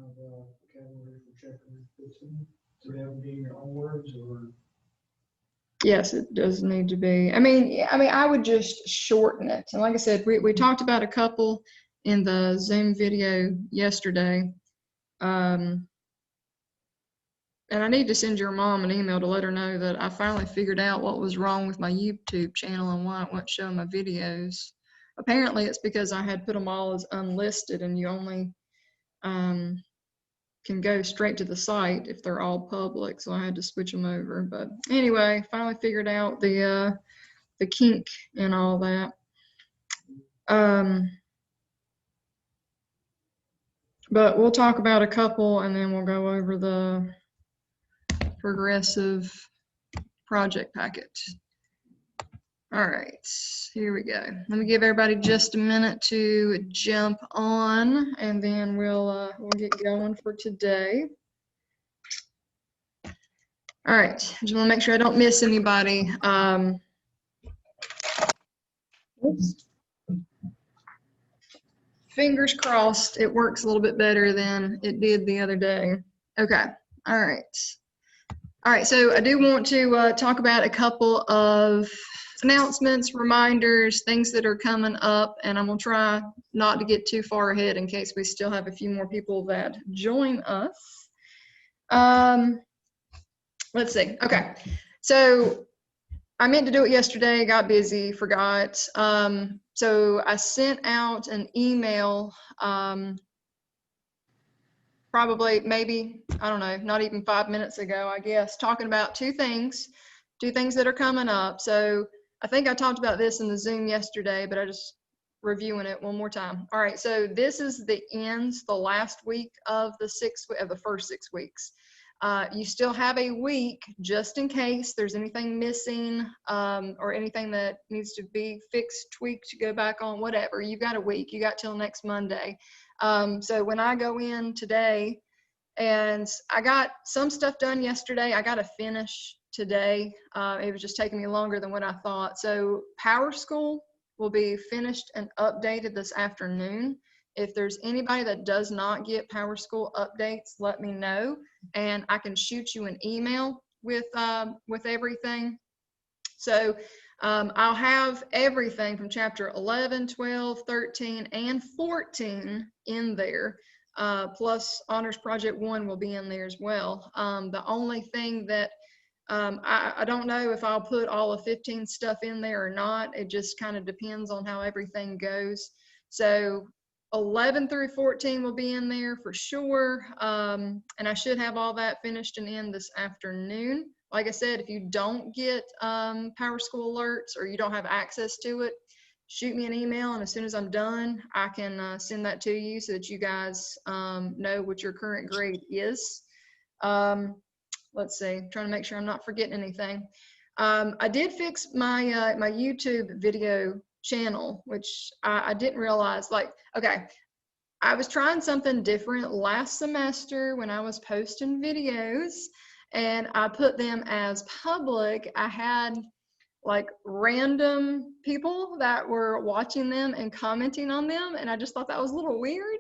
of vocabulary for chapter 15? Do we have to be in your own words or? Yes, it does need to be. I mean, I would just shorten it. And like I said, we talked about a couple in the Zoom video yesterday. And I need to send your mom an email to let her know that I finally figured out what was wrong with my YouTube channel and why it wasn't showing my videos. Apparently it's because I had put them all as unlisted, and you only can go straight to the site if they're all public, so I had to switch them over. But anyway, finally figured out the kink and all that. But we'll talk about a couple and then we'll go over the progressive project packet. All right, here we go. Let me give everybody just a minute to jump on, and then we'll get going for today. All right, just want to make sure I don't miss anybody. Oops. Fingers crossed it works a little bit better than it did the other day. Okay, all right. All right, so I do want to talk about a couple of announcements, reminders, things that are coming up, and I'm gonna try not to get too far ahead in case we still have a few more people that join us. Let's see, okay. So I meant to do it yesterday, got busy, forgot. So I sent out an email, probably maybe, I don't know, not even 5 minutes ago, I guess, talking about two things that are coming up. So I think I talked about this in the Zoom yesterday, but I just reviewing it one more time. All right, so this is the last week of the first 6 weeks. You still have a week just in case there's anything missing or anything that needs to be fixed, tweaked, go back on, whatever. You've got a week. You got till next Monday. So when I go in today, and I got some stuff done yesterday, I got to finish today. It was just taking me longer than what I thought. So PowerSchool will be finished and updated this afternoon. If there's anybody that does not get PowerSchool updates, let me know, and I can shoot you an email with everything. So I'll have everything from chapter 11, 12, 13, and 14 in there. Plus Honors Project 1 will be in there as well. The only thing that I don't know if I'll put all of 15 stuff in there or not. It just kind of depends on how everything goes. So 11 through 14 will be in there for sure. And I should have all that finished and in this afternoon. Like I said, if you don't get PowerSchool alerts or you don't have access to it, shoot me an email, and as soon as I'm done, I can send that to you so that you guys know what your current grade is. Let's see, I'm trying to make sure I'm not forgetting anything. I did fix my my YouTube video channel, which I didn't realize. Like, okay, I was trying something different last semester when I was posting videos, and I put them as public. I had like random people that were watching them and commenting on them, and I just thought that was a little weird.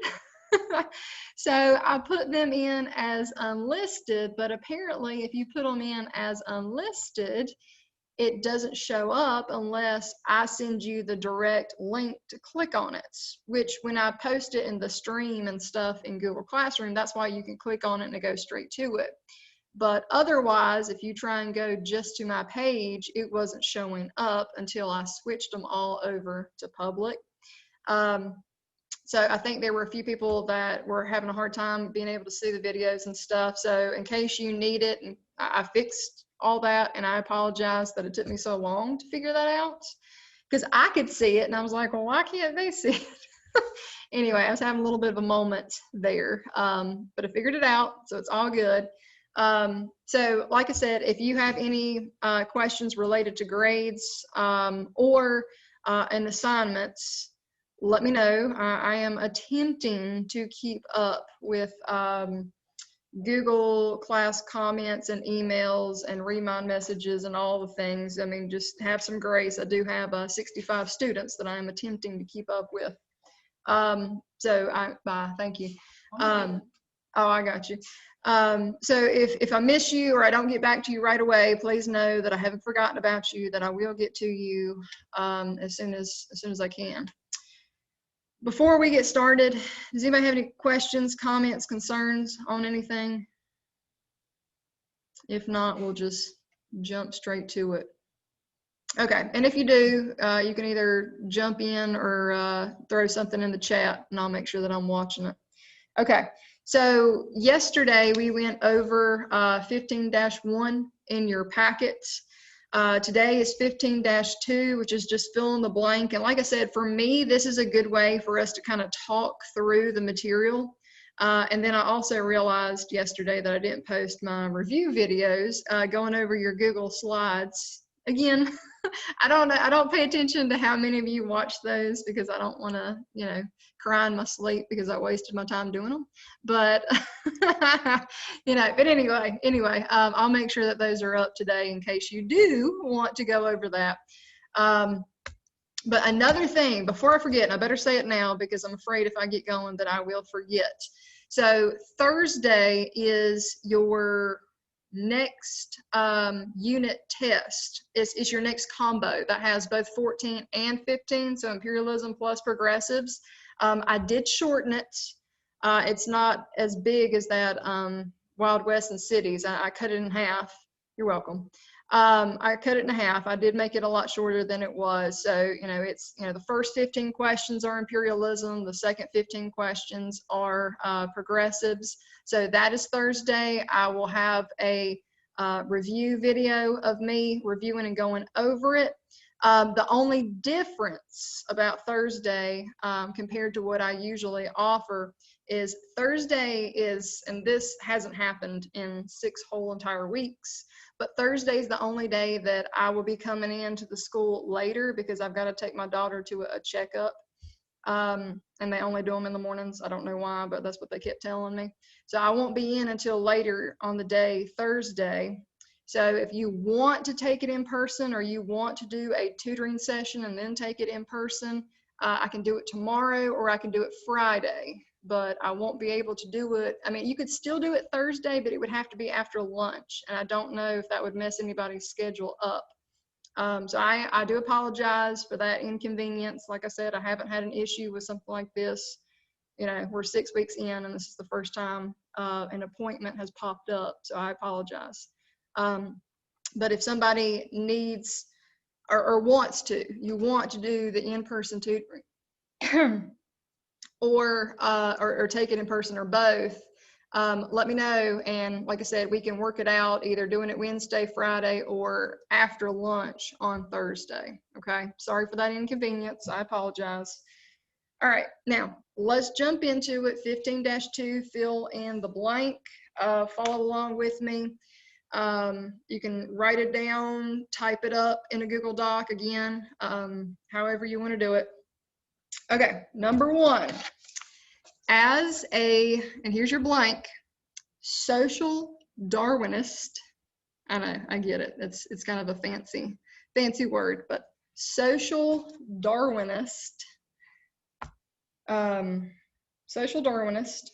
So I put them in as unlisted, but apparently if you put them in as unlisted, it doesn't show up unless I send you the direct link to click on it, which when I post it in the stream and stuff in Google Classroom, that's why you can click on it and it goes straight to it. But otherwise, if you try and go just to my page, it wasn't showing up until I switched them all over to public. So I think there were a few people that were having a hard time being able to see the videos and stuff. So in case you need it, and I fixed all that, and I apologize that it took me so long to figure that out, because I could see it and I was like, well, why can't they see it? Anyway, I was having a little bit of a moment there, but I figured it out, so it's all good. So like I said, if you have any questions related to grades or and assignments, let me know. I am attempting to keep up with Google Class comments and emails and remind messages and all the things. I mean, just have some grace. I do have 65 students that I am attempting to keep up with. Thank you. Oh, I got you. So if I miss you or I don't get back to you right away, please know that I haven't forgotten about you, that I will get to you as soon as I can. Before we get started, does anybody have any questions, comments, concerns on anything? If not, we'll just jump straight to it. Okay, and if you do, you can either jump in or throw something in the chat and I'll make sure that I'm watching it. Okay, so yesterday we went over 15-1 in your packets. Today is 15-2, which is just fill in the blank. And like I said, for me, this is a good way for us to kind of talk through the material. And then I also realized yesterday that I didn't post my review videos going over your Google Slides. Again, I don't pay attention to how many of you watch those because I don't want to, you know, cry in my sleep because I wasted my time doing them. But, you know, but anyway, I'll make sure that those are up today in case you do want to go over that. But another thing, before I forget, and I better say it now because I'm afraid if I get going that I will forget. So Thursday is your next unit test. It's your next combo that has both 14 and 15, so imperialism plus progressives. I did shorten it. It's not as big as that Wild West and Cities. I cut it in half. You're welcome. I cut it in half. I did make it a lot shorter than it was. So, you know, it's, you know, the first 15 questions are imperialism. The second 15 questions are progressives. So that is Thursday. I will have a review video of me reviewing and going over it. The only difference about Thursday compared to what I usually offer is Thursday is, and this hasn't happened in 6 whole entire weeks, but Thursday is the only day that I will be coming into the school later because I've got to take my daughter to a checkup. And they only do them in the mornings. I don't know why, but that's what they kept telling me. So I won't be in until later on the day, Thursday. So if you want to take it in person or you want to do a tutoring session and then take it in person, I can do it tomorrow or I can do it Friday, but I won't be able to do it. I mean, you could still do it Thursday, but it would have to be after lunch. And I don't know if that would mess anybody's schedule up. So I do apologize for that inconvenience. Like I said, I haven't had an issue with something like this. You know, we're 6 weeks in and this is the first time an appointment has popped up. So I apologize. But if somebody needs or wants to, you want to do the in-person tutoring or take it in person or both, let me know. And like I said, we can work it out either doing it Wednesday, Friday, or after lunch on Thursday. Okay. Sorry for that inconvenience. I apologize. All right. Now let's jump into it. 15-2, fill in the blank. Follow along with me. You can write it down, type it up in a Google Doc again, however you want to do it. Okay. Number 1. As a, and here's your blank, social Darwinist. I know, I get it. It's kind of a fancy word, but social Darwinist. Social Darwinist.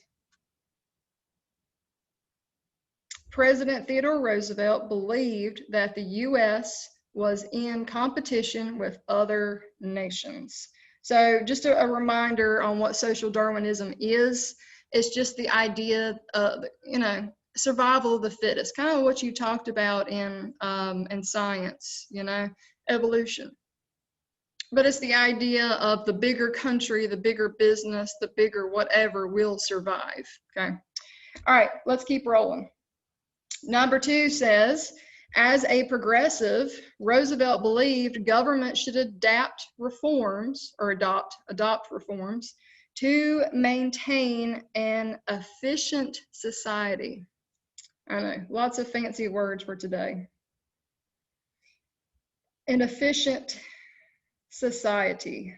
President Theodore Roosevelt believed that the U.S. was in competition with other nations. So just a reminder on what social Darwinism is. It's just the idea of, you know, survival of the fittest, kind of what you talked about in science, you know, evolution. But it's the idea of the bigger country, the bigger business, the bigger whatever will survive, okay? All right, let's keep rolling. Number 2 says, as a progressive, Roosevelt believed government should adopt reforms to maintain an efficient society. I know, lots of fancy words for today. An efficient society.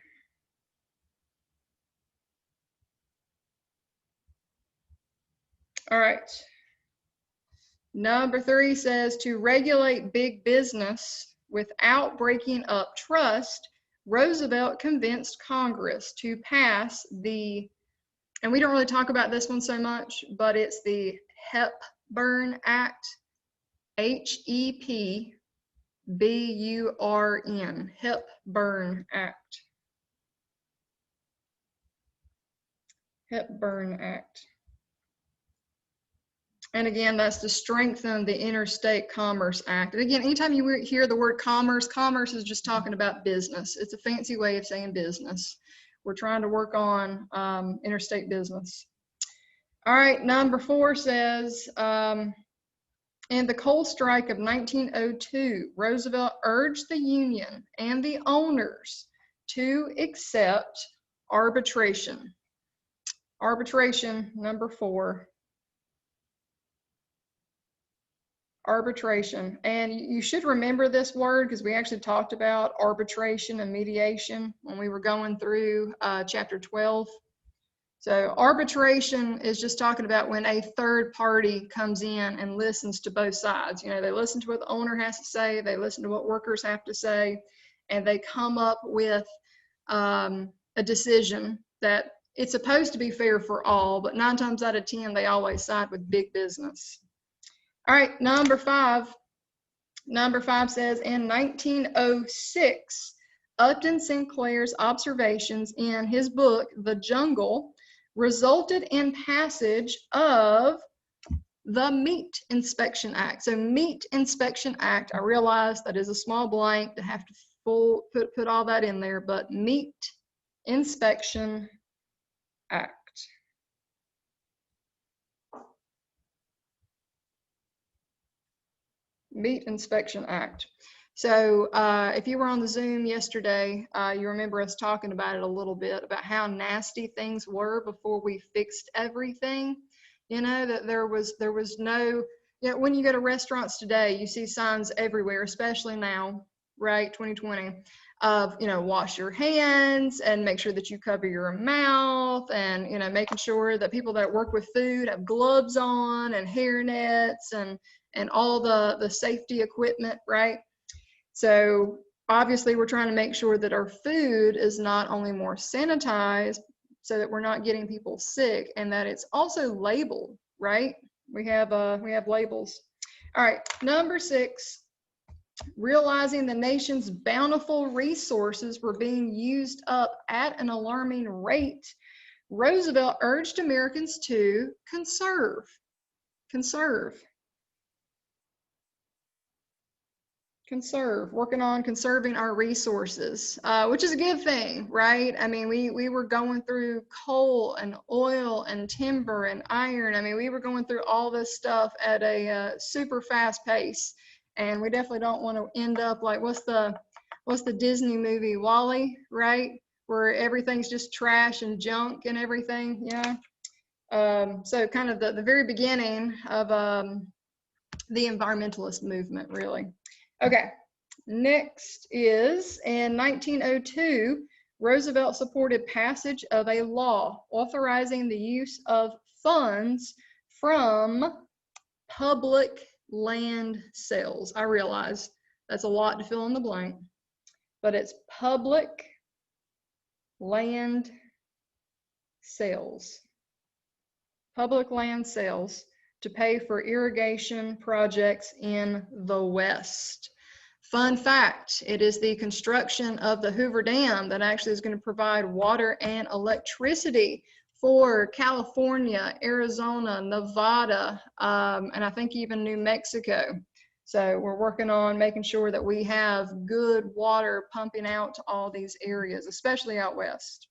All right. Number 3 says to regulate big business without breaking up trust, Roosevelt convinced Congress to pass the and we don't really talk about this one so much, but it's the Hepburn Act, HEPBURN, Hepburn Act. Hepburn Act. And again, that's to strengthen the Interstate Commerce Act. And again, anytime you hear the word commerce, commerce is just talking about business. It's a fancy way of saying business. We're trying to work on interstate business. All right, number 4 says, in the coal strike of 1902, Roosevelt urged the union and the owners to accept arbitration. Arbitration, number 4. Arbitration. And you should remember this word because we actually talked about arbitration and mediation when we were going through chapter 12. So arbitration is just talking about when a third party comes in and listens to both sides. You know, they listen to what the owner has to say, they listen to what workers have to say, and they come up with a decision that it's supposed to be fair for all, but 9 times out of 10, they always side with big business. All right, number 5. Number 5 says, in 1906, Upton Sinclair's observations in his book, The Jungle, resulted in passage of the Meat Inspection Act. So Meat Inspection Act, I realize that is a small blank to have to put all that in there, but Meat Inspection Act. Meat Inspection Act. So if you were on the Zoom yesterday, you remember us talking about it a little bit, about how nasty things were before we fixed everything. You know, that there was no, you know, when you go to restaurants today, you see signs everywhere, especially now, right, 2020, of, you know, wash your hands and make sure that you cover your mouth, and, you know, making sure that people that work with food have gloves on and hair nets and all the safety equipment, right? So obviously we're trying to make sure that our food is not only more sanitized so that we're not getting people sick, and that it's also labeled, right? We have labels. All right, number 6, realizing the nation's bountiful resources were being used up at an alarming rate, Roosevelt urged Americans to conserve. Conserve, working on conserving our resources, which is a good thing, right? I mean, we were going through coal and oil and timber and iron. I mean, we were going through all this stuff at a super fast pace, and we definitely don't want to end up like, what's the Disney movie, WALL-E, right? Where everything's just trash and junk and everything, yeah. So kind of the very beginning of the environmentalist movement, really. Okay, next is, in 1902, Roosevelt supported passage of a law authorizing the use of funds from public land sales. I realize that's a lot to fill in the blank, but it's public land sales. Public land sales to pay for irrigation projects in the West. Fun fact, it is the construction of the Hoover Dam that actually is going to provide water and electricity for California, Arizona, Nevada, and I think even New Mexico. So we're working on making sure that we have good water pumping out to all these areas, especially out west.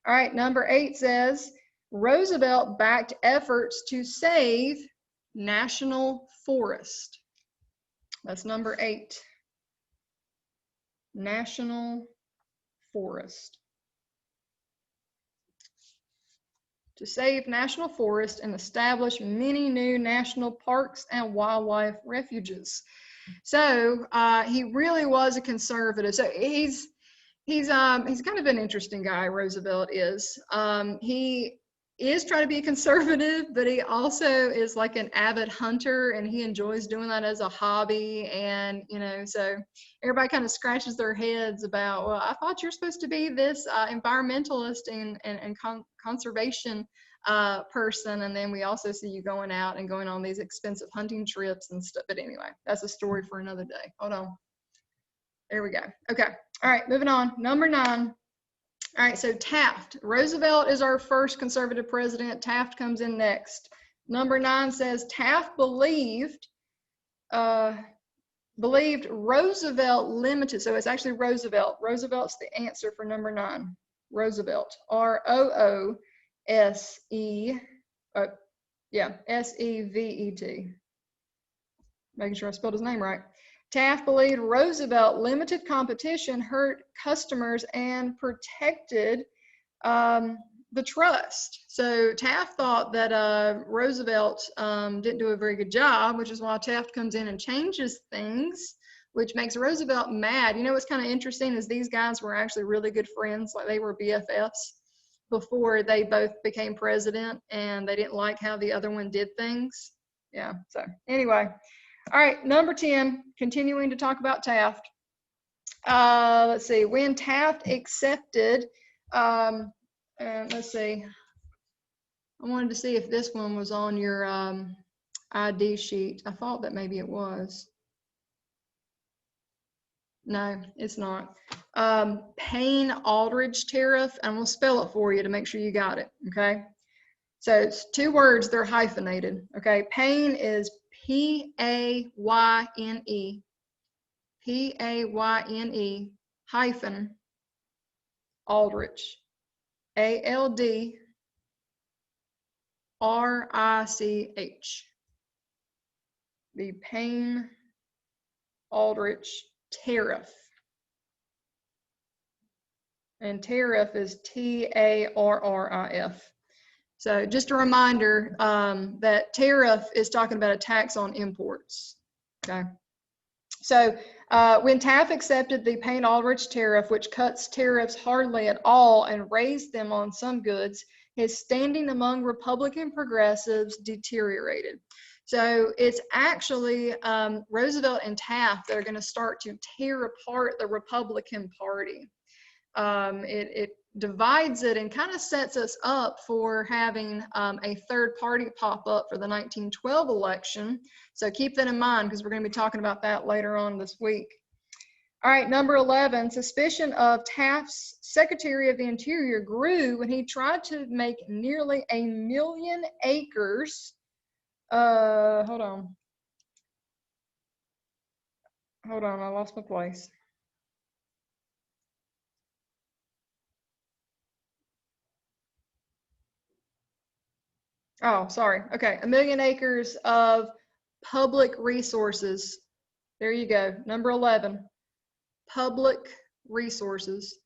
All right, number 8 says, Roosevelt backed efforts to save national forest. That's number 8. National forest. To save national forest and establish many new national parks and wildlife refuges. So he really was a conservative. So he's kind of an interesting guy, Roosevelt is. He is trying to be conservative, but he also is like an avid hunter and he enjoys doing that as a hobby. And, you know, so everybody kind of scratches their heads about, well, I thought you're supposed to be this environmentalist and conservation person. And then we also see you going out and going on these expensive hunting trips and stuff. But anyway, that's a story for another day. Hold on. There we go. Okay. All right, moving on. Number 9. All right, so Taft. Roosevelt is our first conservative president. Taft comes in next. Number 9 says Taft believed Roosevelt limited. So it's actually Roosevelt. Roosevelt's the answer for number 9. Roosevelt. R-O-O-S-E. S-E-V-E-T. Making sure I spelled his name right. Taft believed Roosevelt limited competition, hurt customers, and protected the trust. So Taft thought that Roosevelt didn't do a very good job, which is why Taft comes in and changes things, which makes Roosevelt mad. You know what's kind of interesting is these guys were actually really good friends, like they were BFFs before they both became president, and they didn't like how the other one did things. Yeah, so anyway. All right, number 10, continuing to talk about Taft. Let's see, when Taft accepted, let's see, I wanted to see if this one was on your ID sheet. I thought that maybe it was. No, it's not. Payne-Aldrich tariff, and we'll spell it for you to make sure you got it, okay? So it's 2 words, they're hyphenated, okay? Payne is P-A-Y-N-E, P-A-Y-N-E hyphen Aldrich, A-L-D-R-I-C-H. The Payne-Aldrich tariff. And tariff is T-A-R-R-I-F. So just a reminder that tariff is talking about a tax on imports, okay? So when Taft accepted the Payne-Aldrich tariff, which cuts tariffs hardly at all and raised them on some goods, his standing among Republican progressives deteriorated. So it's actually Roosevelt and Taft that are going to start to tear apart the Republican Party. It divides it and kind of sets us up for having a third party pop up for the 1912 election. So keep that in mind because we're going to be talking about that later on this week. All right, number 11, suspicion of Taft's Secretary of the Interior grew when he tried to make nearly 1 million acres. Hold on, I lost my place. Oh, sorry. Okay, 1 million acres of public resources. There you go. Number 11, public resources.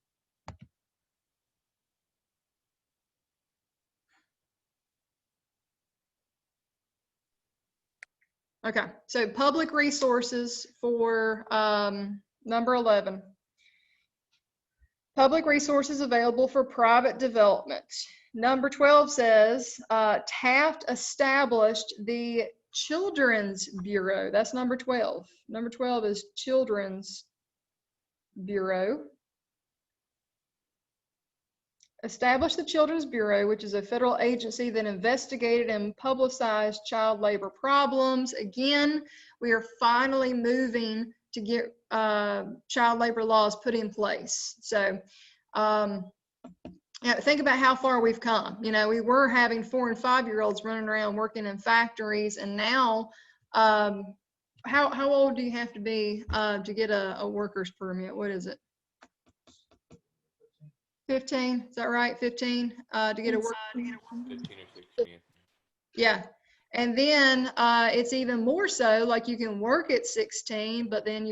Okay, so public resources for number 11. Public resources available for private development. Number 12 says Taft established the Children's Bureau. That's number 12. Number 12 is Children's Bureau. Established the Children's Bureau, which is a federal agency that investigated and publicized child labor problems. Again, we are finally moving to get child labor laws put in place. So think about how far we've come. You know, we were having 4- and 5-year-olds running around working in factories, and now how old do you have to be to get a worker's permit? What is it? 15, is that right? 15 to get a work. 15 or 16. Yeah, and then it's even more so. Like you can work at 16, but then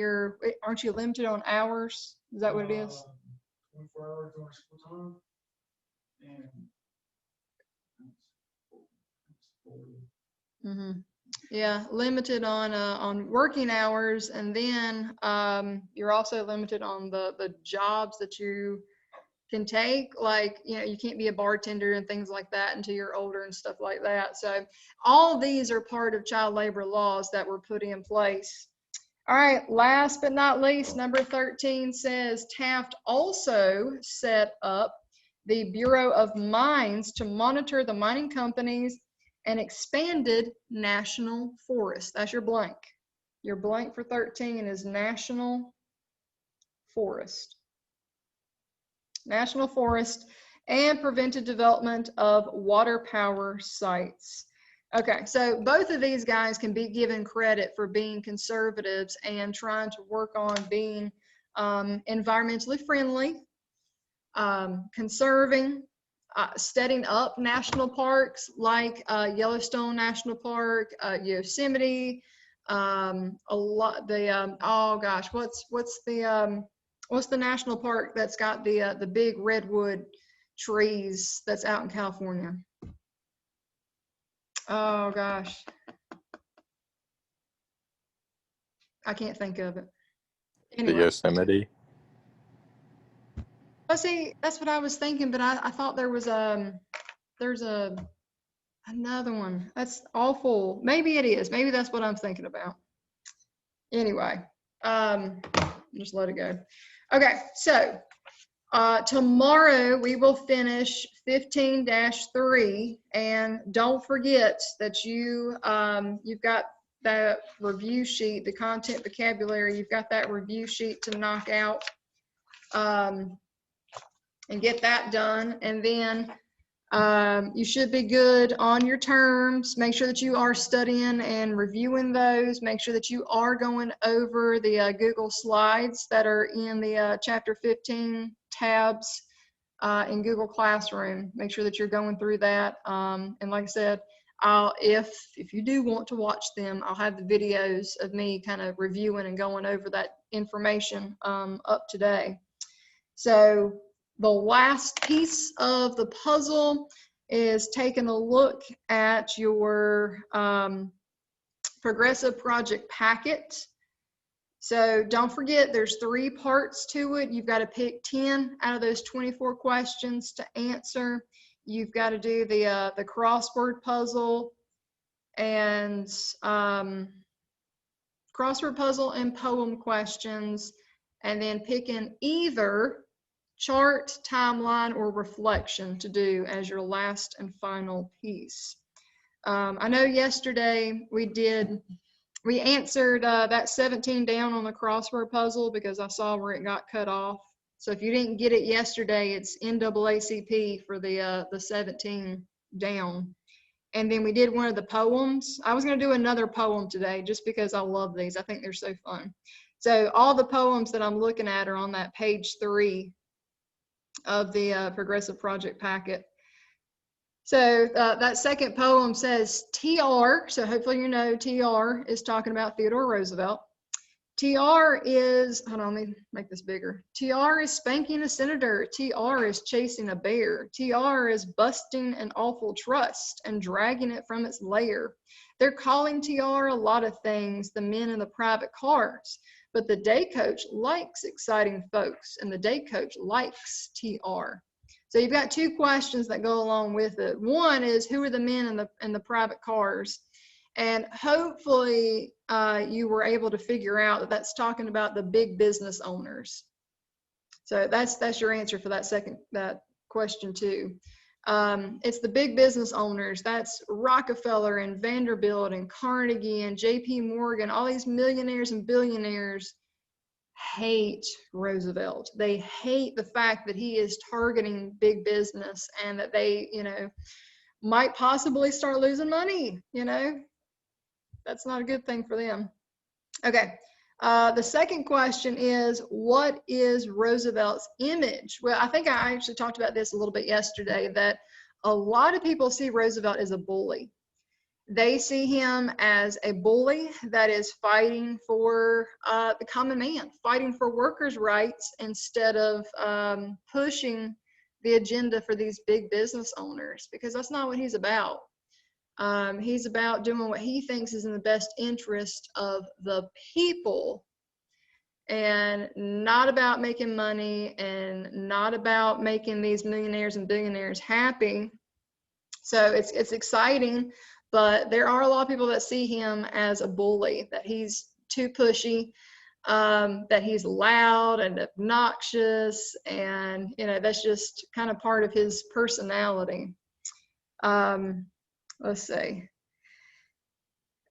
aren't you limited on hours? Is that what it is? 24 hours during school time. And Mm-hmm. Yeah, limited on working hours, and then you're also limited on the jobs that you can take. Like, you know, you can't be a bartender and things like that until you're older and stuff like that. So all these are part of child labor laws that were put in place. All right, last but not least, number 13 says Taft also set up the Bureau of Mines to monitor the mining companies and expanded national forests. That's your blank. Your blank for 13 is national forest. National forest and prevented development of water power sites. Okay, so both of these guys can be given credit for being conservatives and trying to work on being environmentally friendly, conserving, setting up national parks like Yellowstone National Park, Yosemite, a lot. Oh gosh, what's the national park that's got the big redwood trees that's out in California? Oh gosh, I can't think of it. The Anyway, Yosemite. well, see, that's what I was thinking, but I thought there's another one. That's awful. Maybe it is. Maybe that's what I'm thinking about. Anyway, just let it go. Okay, so tomorrow we will finish 15-3, and don't forget that you've got that review sheet, the content vocabulary. You've got that review sheet to knock out and get that done, and then you should be good on your terms. Make sure that you are studying and reviewing those. Make sure that you are going over the Google Slides that are in the Chapter 15 tabs in Google Classroom. Make sure that you're going through that. And like I said, if you do want to watch them, I'll have the videos of me kind of reviewing and going over that information up today. So the last piece of the puzzle is taking a look at your progressive project packet. So don't forget, there's 3 parts to it. You've got to pick 10 out of those 24 questions to answer. You've got to do the crossword puzzle and poem questions, and then picking either chart, timeline, or reflection to do as your last and final piece. I know yesterday we answered that 17 down on the crossword puzzle because I saw where it got cut off. So if you didn't get it yesterday, it's NAACP for the 17 down. And then we did one of the poems. I was going to do another poem today just because I love these. I think they're so fun. So all the poems that I'm looking at are on that page 3 of the progressive project packet. So that second poem says TR, so hopefully you know TR is talking about Theodore Roosevelt. TR is, hold on, let me make this bigger. TR is spanking a senator. TR is chasing a bear. TR is busting an awful trust and dragging it from its lair. They're calling TR a lot of things, the men in the private cars. But the day coach likes exciting folks, and the day coach likes TR. So you've got 2 questions that go along with it. One is, who are the men in the private cars? And hopefully you were able to figure out that that's talking about the big business owners. So that's your answer for that question 2. It's the big business owners. That's Rockefeller and Vanderbilt and Carnegie and JP Morgan. All these millionaires and billionaires hate Roosevelt. They hate the fact that he is targeting big business and that they, might possibly start losing money. That's not a good thing for them. Okay. The second question is, what is Roosevelt's image? Well, I think I actually talked about this a little bit yesterday, that a lot of people see Roosevelt as a bully. They see him as a bully that is fighting for the common man, fighting for workers' rights instead of pushing the agenda for these big business owners, because that's not what he's about. He's about doing what he thinks is in the best interest of the people. and not about making money and not about making these millionaires and billionaires happy. So it's exciting, but there are a lot of people that see him as a bully, that he's too pushy, that he's loud and obnoxious, and that's just kind of part of his personality. Let's see.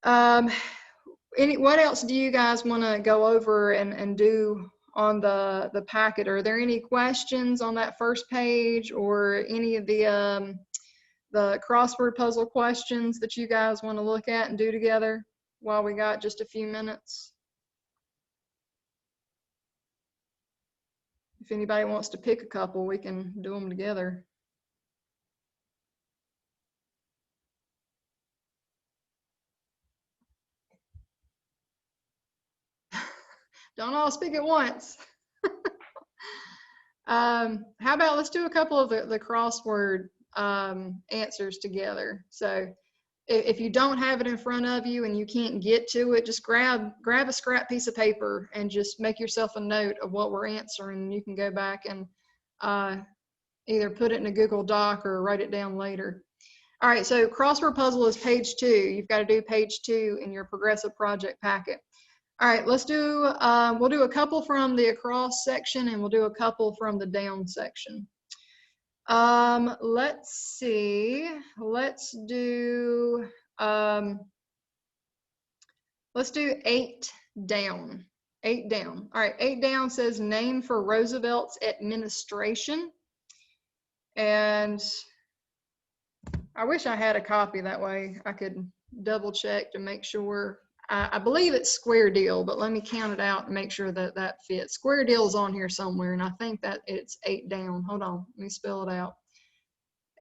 What else do you guys want to go over and do on the packet? Are there any questions on that first page, or any of the crossword puzzle questions that you guys want to look at and do together while we got just a few minutes? If anybody wants to pick a couple, we can do them together. Don't all speak at once. How about let's do a couple of the crossword answers together. So if you don't have it in front of you and you can't get to it, just grab a scrap piece of paper and just make yourself a note of what we're answering. You can go back and either put it in a Google Doc or write it down later. All right, so crossword puzzle is page 2. You've got to do page 2 in your progressive project packet. All right, let's do, we'll do a couple from the across section and we'll do a couple from the down section. Let's see, let's do 8 down. 8 down. All right, 8 down says name for Roosevelt's administration. And I wish I had a copy, that way I could double check to make sure. I believe it's Square Deal, but let me count it out and make sure that that fits. Square Deal is on here somewhere, and I think that it's 8 down. Hold on, let me spell it out.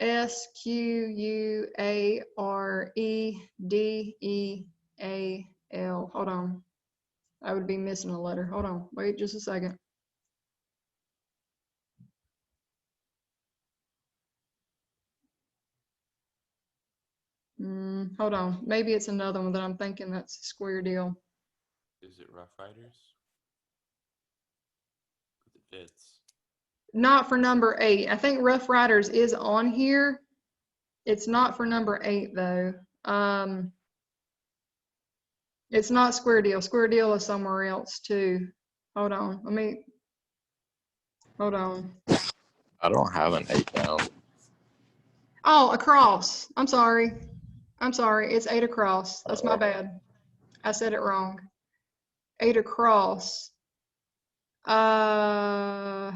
Squaredeal. Hold on. I would be missing a letter. Hold on. Wait just a second. Hold on. Maybe it's another one that I'm thinking that's Square Deal. Is it Rough Riders? It fits. Not for number 8. I think Rough Riders is on here. It's not for number 8 though. It's not Square Deal. Square Deal is somewhere else too. Hold on. Hold on. I don't have an 8 down. Oh, across. I'm sorry. It's 8 across. That's my bad. I said it wrong. 8 across. Let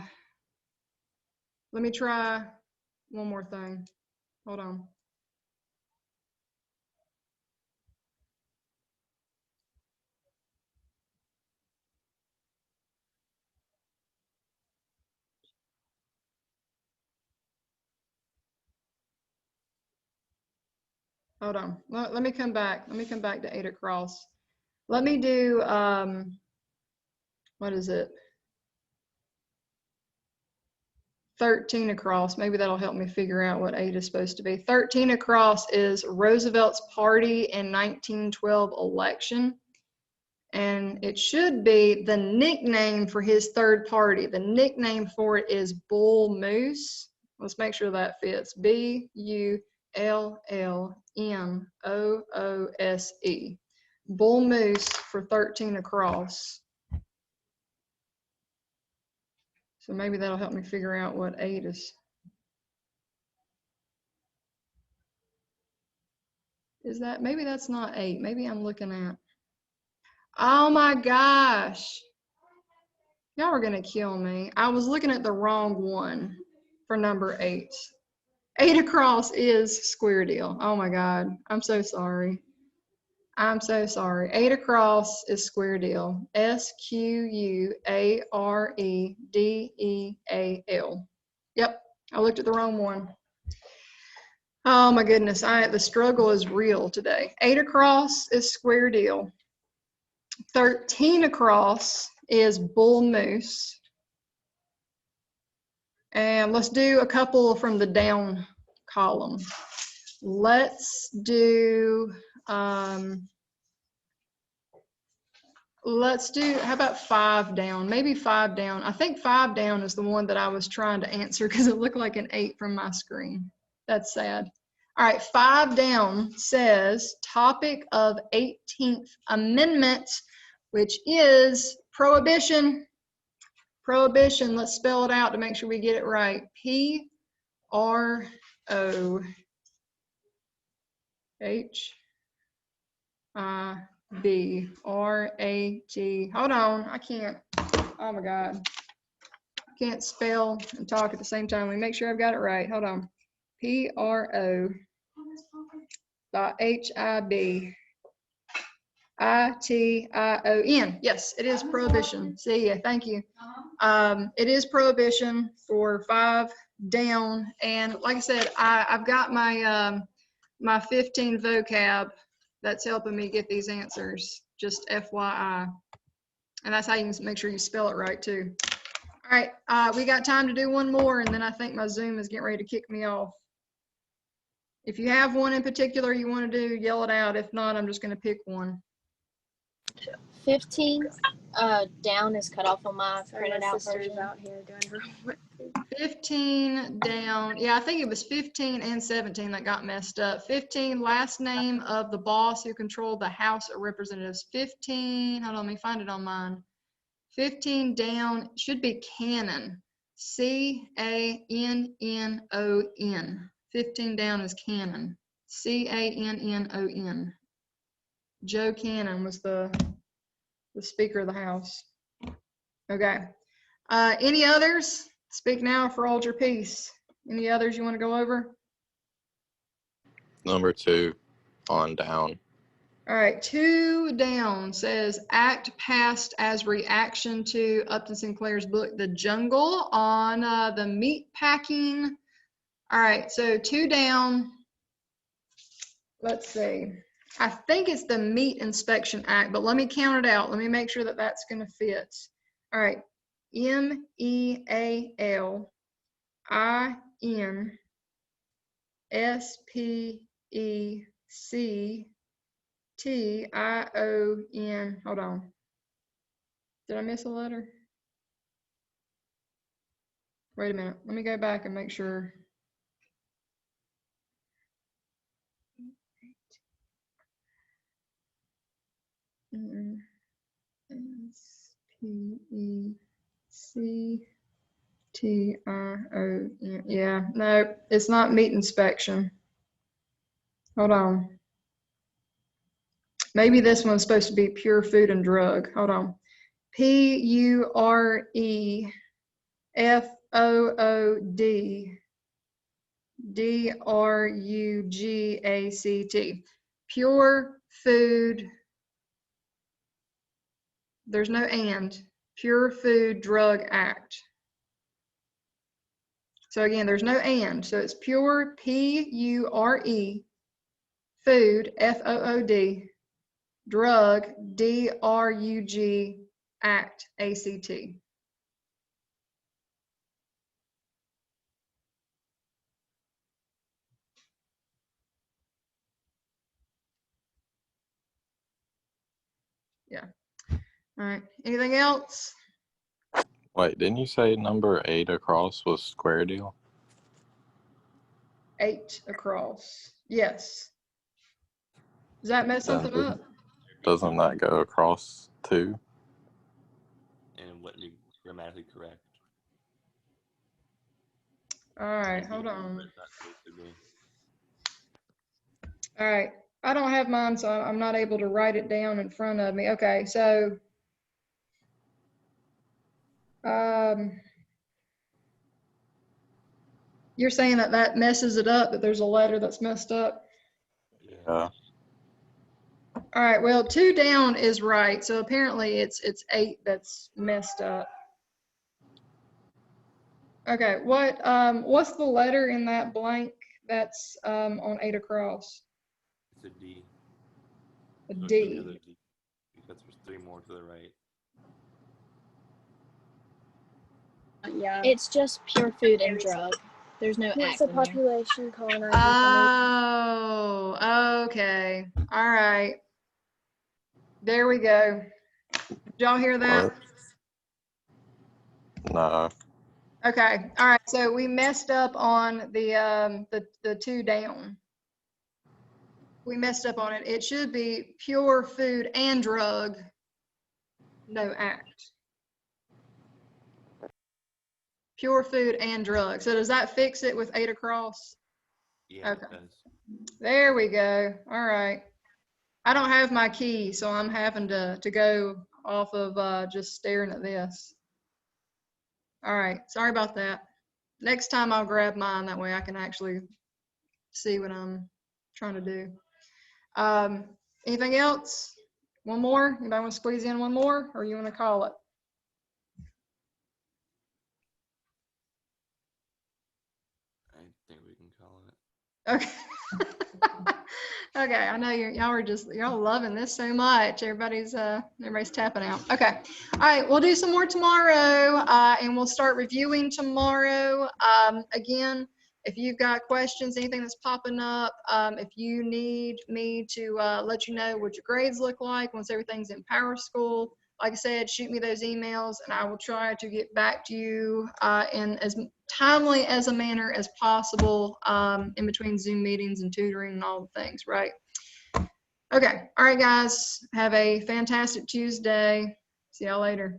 me try one more thing. Hold on. Hold on. Let me come back. Let me come back to 8 across. Let me do, what is it? 13 across. Maybe that'll help me figure out what 8 is supposed to be. 13 across is Roosevelt's party in 1912 election. And it should be the nickname for his third party. The nickname for it is Bull Moose. Let's make sure that fits. BULLMOOSE. Bull Moose for 13 across. So maybe that'll help me figure out what 8 is. Is that, maybe that's not 8. Maybe I'm looking at. Oh my gosh. Y'all are gonna kill me. I was looking at the wrong one for number 8. 8 across is Square Deal. Oh my God. I'm so sorry. I'm so sorry. 8 across is Square Deal. SQUAREDEAL. Yep, I looked at the wrong one. Oh my goodness, the struggle is real today. 8 across is Square Deal. 13 across is Bull Moose. And let's do a couple from the down column. Let's do let's do, how about 5 down? Maybe 5 down. I think 5 down is the one that I was trying to answer because it looked like an 8 from my screen. That's sad. All right, 5 down says topic of 18th Amendment, which is prohibition. Prohibition, let's spell it out to make sure we get it right. P-R-O-H-I-B-R-A-T. Hold on, I can't. Oh my God. I can't spell and talk at the same time. Let me make sure I've got it right. Hold on. P-R-O.HIB-I-T-I-O-N. Yes, it is prohibition. See ya, thank you. It is prohibition for 5 down. And like I said, I've got my my 15 vocab that's helping me get these answers, just FYI. And that's how you can make sure you spell it right too. All right, we got time to do one more, and then I think my Zoom is getting ready to kick me off. If you have one in particular you want to do, yell it out. If not, I'm just going to pick one. 15 down is cut off on my printed out sister's version. out here doing her homework. 15 down. Yeah, I think it was 15 and 17 that got messed up. 15, last name of the boss who controlled the House of Representatives. 15, hold on, let me find it on mine. 15 down should be Cannon. C-A-N-N-O-N. 15 down is Cannon. C-A-N-N-O-N. Joe Cannon was the Speaker of the House. Okay. Any others? Speak now or hold your peace. Any others you want to go over? Number 2 on down. All right, 2 down says act passed as reaction to Upton Sinclair's book, The Jungle, on the meat packing. All right, so 2 down. Let's see. I think it's the Meat Inspection Act, but let me count it out. Let me make sure that that's going to fit. All right, MEALINSPECTION. Hold on. Did I miss a letter? Wait a minute. Let me go back and make sure. S-P-E-C-T-I-O-N. Yeah, no, it's not meat inspection. Hold on. Maybe this one's supposed to be pure food and drug. Hold on. P-U-R-E-F-O-O-D-D-R-U-G-A-C-T. Pure Food. There's no and. Pure Food Drug Act. So again, there's no and. So it's pure, P-U-R-E, food, F-O-O-D, drug, D-R-U-G, act, A-C-T. Yeah. All right. Anything else? Wait, didn't you say number 8 across was square deal? 8 across. Yes. Does that mess something up? Doesn't that go across 2? And wouldn't be grammatically correct. All right. Hold on. But it's not supposed to be. All right. I don't have mine, so I'm not able to write it down in front of me. Okay, so you're saying that messes it up, that there's a letter that's messed up? Yeah. All right, well, 2 down is right, so apparently it's 8 that's messed up. Okay, what's the letter in that blank that's on 8 across? It's a D. A So it's D. another D, because there's 3 more to the right. Yeah. It's just pure food and drug. There's no It's act a in there. population colonization. Oh, okay. All right. There we go. Did y'all hear that? What? No. Okay, all right, so we messed up on the two down. We messed up on it. It should be pure food and drug, no act. Pure food and drug. So does that fix it with 8 across? Yeah, it Okay. does. There we go. All right. I don't have my key, so I'm having to go off of just staring at this. All right, sorry about that. Next time I'll grab mine, that way I can actually see what I'm trying to do. Anything else? One more? Anybody want to squeeze in one more, or you want to call it? I think we can call it. Okay. Okay, I know y'all loving this so much. Everybody's tapping out. Okay. All right, we'll do some more tomorrow, and we'll start reviewing tomorrow. Again, if you've got questions, anything that's popping up, if you need me to let you know what your grades look like once everything's in PowerSchool, like I said, shoot me those emails and I will try to get back to you in as timely as a manner as possible in between Zoom meetings and tutoring and all the things, right? Okay. All right, guys. Have a fantastic Tuesday. See y'all later.